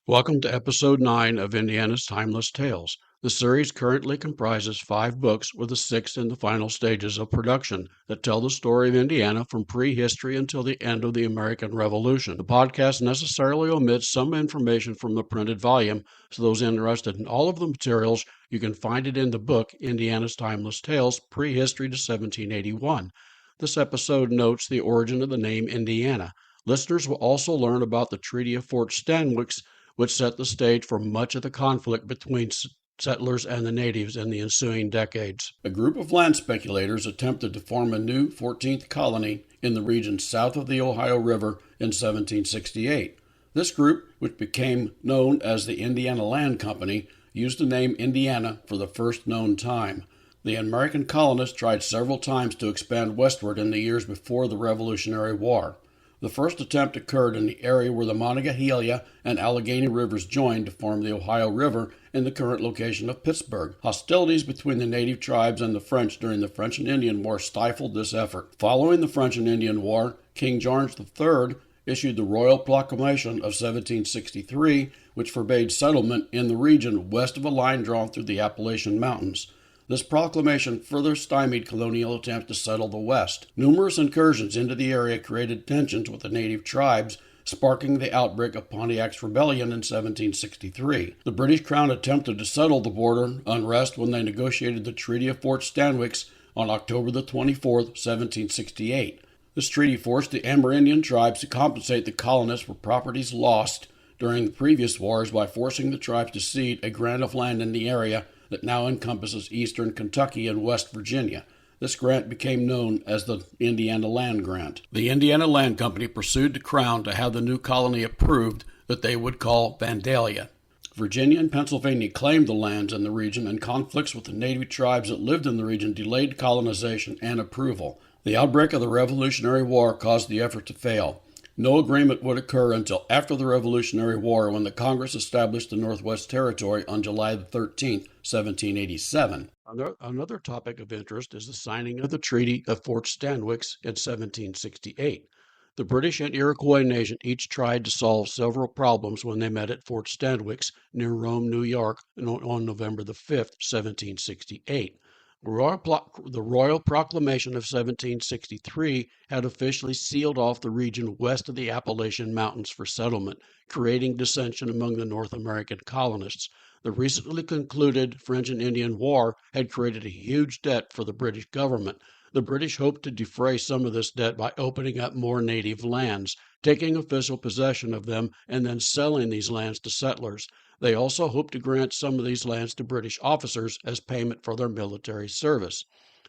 Welcome to Episode 9 of Indiana's Timeless Tales. The series currently comprises 5 books, with a sixth in the final stages of production, that tell the story of Indiana from prehistory until the end of the American Revolution. The podcast necessarily omits some information from the printed volume, so those interested in all of the materials, you can find it in the book Indiana's Timeless Tales, Prehistory to 1781. This episode notes the origin of the name Indiana. Listeners will also learn about the Treaty of Fort Stanwix, which set the stage for much of the conflict between settlers and the natives in the ensuing decades. A group of land speculators attempted to form a new 14th colony in the region south of the Ohio River in 1768. This group, which became known as the Indiana Land Company, used the name Indiana for the first known time. The American colonists tried several times to expand westward in the years before the Revolutionary War. The first attempt occurred in the area where the Monongahela and Allegheny rivers joined to form the Ohio River in the current location of Pittsburgh. Hostilities between the native tribes and the French during the French and Indian War stifled this effort. Following the French and Indian War, King George III issued the Royal Proclamation of 1763, which forbade settlement in the region west of a line drawn through the Appalachian Mountains. This proclamation further stymied colonial attempts to settle the West. Numerous incursions into the area created tensions with the native tribes, sparking the outbreak of Pontiac's Rebellion in 1763. The British Crown attempted to settle the border unrest when they negotiated the Treaty of Fort Stanwix on October the 24th, 1768. This treaty forced the Amerindian tribes to compensate the colonists for properties lost during the previous wars by forcing the tribes to cede a grant of land in the area that now encompasses eastern Kentucky and West Virginia. This grant became known as the Indiana Land Grant. The Indiana Land Company pursued the Crown to have the new colony approved that they would call Vandalia. Virginia and Pennsylvania claimed the lands in the region, and conflicts with the native tribes that lived in the region delayed colonization and approval. The outbreak of the Revolutionary War caused the effort to fail. No agreement would occur until after the Revolutionary War, when the Congress established the Northwest Territory on July 13, 1787. Another topic of interest is the signing of the Treaty of Fort Stanwix in 1768. The British and Iroquois nation each tried to solve several problems when they met at Fort Stanwix near Rome, New York, on November 5, 1768. The Royal Proclamation of 1763 had officially sealed off the region west of the Appalachian Mountains for settlement, creating dissension among the North American colonists. The recently concluded French and Indian War had created a huge debt for the British government. The British hoped to defray some of this debt by opening up more native lands, taking official possession of them, and then selling these lands to settlers. They also hoped to grant some of these lands to British officers as payment for their military service.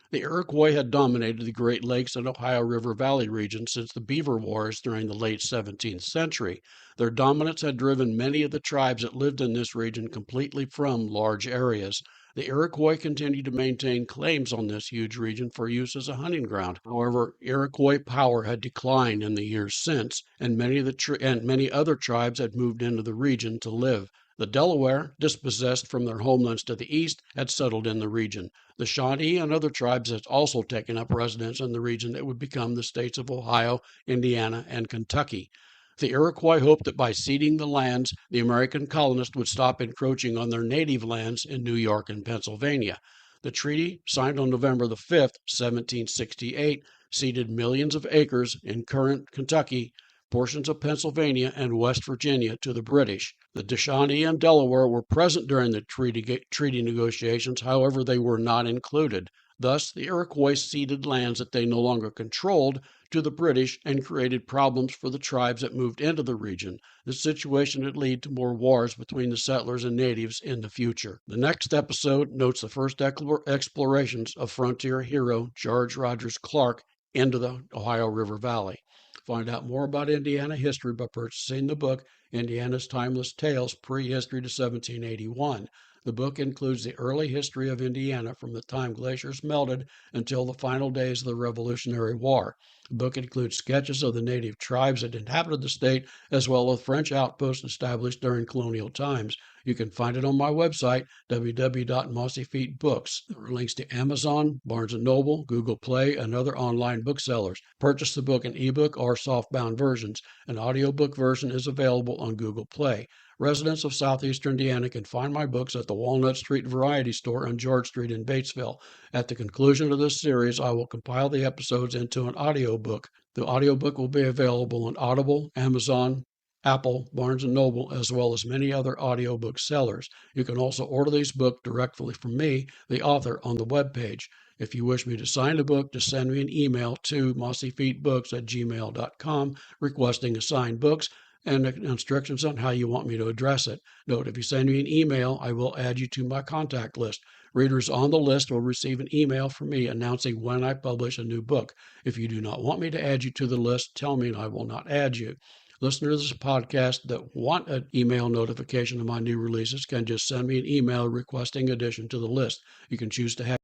The Iroquois had dominated the Great Lakes and Ohio River Valley region since the Beaver Wars during the late 17th century. Their dominance had driven many of the tribes that lived in this region completely from large areas. The Iroquois continued to maintain claims on this huge region for use as a hunting ground. However, Iroquois power had declined in the years since, and many other tribes had moved into the region to live. The Delaware, dispossessed from their homelands to the east, had settled in the region. The Shawnee and other tribes had also taken up residence in the region that would become the states of Ohio, Indiana, and Kentucky. The Iroquois hoped that by ceding the lands, the American colonists would stop encroaching on their native lands in New York and Pennsylvania. The treaty, signed on November 5, 1768, ceded millions of acres in current Kentucky, portions of Pennsylvania, and West Virginia to the British. The Shawnee and Delaware were present during the treaty negotiations, however, they were not included. Thus, the Iroquois ceded lands that they no longer controlled to the British and created problems for the tribes that moved into the region. This situation would lead to more wars between the settlers and natives in the future. The next episode notes the first explorations of frontier hero George Rogers Clark into the Ohio River Valley. Find out more about Indiana history by purchasing the book Indiana's Timeless Tales, Prehistory to 1781. The book includes the early history of Indiana from the time glaciers melted until the final days of the Revolutionary War. The book includes sketches of the native tribes that inhabited the state, as well as French outposts established during colonial times. You can find it on my website, www.mossyfeetbooks. There are links to Amazon, Barnes & Noble, Google Play, and other online booksellers. Purchase the book in ebook or softbound versions. An audiobook version is available on Google Play. Residents of southeastern Indiana can find my books at the Walnut Street Variety Store on George Street in Batesville. At the conclusion of this series, I will compile the episodes into an audiobook. The audiobook will be available on Audible, Amazon, Apple, Barnes & Noble, as well as many other audiobook sellers. You can also order these books directly from me, the author, on the webpage. If you wish me to sign the book, just send me an email to mossyfeetbooks@gmail.com requesting assigned books and instructions on how you want me to address it. Note, if you send me an email, I will add you to my contact list. Readers on the list will receive an email from me announcing when I publish a new book. If you do not want me to add you to the list, tell me and I will not add you. Listeners of this podcast that want an email notification of my new releases can just send me an email requesting addition to the list. You can choose to have